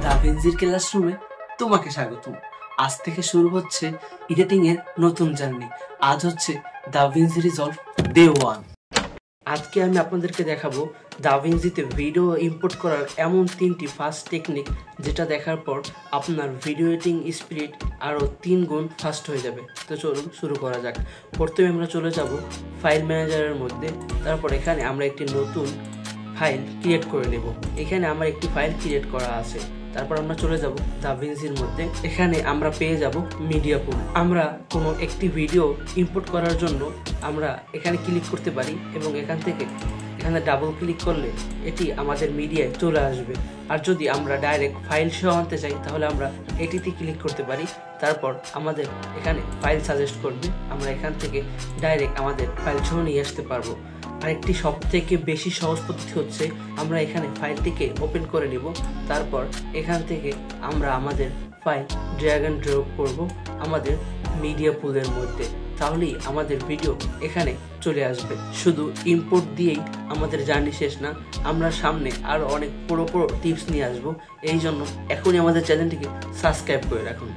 দাভিঞ্চির ক্লাসরুমে তোমাকে স্বাগতম। আজ থেকে শুরু হচ্ছে এডিটিং এর নতুন জার্নি। আজ হচ্ছে দাভিঞ্চি রিজলভ ডে 1। আজকে আমি আপনাদেরকে দেখাবো দাভিঞ্চিতে ভিডিও ইম্পোর্ট করার এমন 3টি ফাস্ট টেকনিক, যেটা দেখার পর আপনার ভিডিও এডিটিং স্পিড আরও 3 গুণ ফাস্ট হয়ে যাবে। তো চলুন শুরু করা যাক। প্রথমে আমরা চলে যাব ফাইল ম্যানেজারের মধ্যে। তারপর এখানে আমরা একটি নতুন ফাইল ক্রিয়েট করে নেব। এখানে আমার একটি ফাইল ক্রিয়েট করা আছে। তারপর আমরা চলে যাব দাভিঞ্চির মধ্যে। এখানে আমরা পেয়ে যাব মিডিয়া পুল। আমরা কোনো একটি ভিডিও ইম্পোর্ট করার জন্য আমরা এখানে ক্লিক করতে পারি এবং এখানে ডাবল ক্লিক করলে এটি আমাদের মিডিয়ায় চলে আসবে। আর যদি আমরা ডাইরেক্ট ফাইল সহ আনতে চাই তাহলে আমরা এটিতে ক্লিক করতে পারি। তারপর আমাদের এখানে ফাইল সাজেস্ট করবে, আমরা এখান থেকে ডাইরেক্ট আমাদের ফাইল সহ নিয়ে আসতে পারবো। আরেকটি সবথেকে বেশি সহজ পদ্ধতি হচ্ছে আমরা এখানে ফাইলটিকে ওপেন করে নিব। তারপর এখান থেকে আমরা আমাদের ফাইল ড্র্যাগ এন্ড ড্রপ করব আমাদের মিডিয়া পুলের মধ্যে। তাহলেই আমাদের ভিডিও এখানে চলে আসবে। শুধু ইম্পোর্ট দিয়েই আমাদের জার্নি শেষ না, আমরা সামনে আরও অনেক পুরো টিপস নিয়ে আসবো। এই জন্য এখনই আমাদের চ্যানেলটিকে সাবস্ক্রাইব করে রাখুন।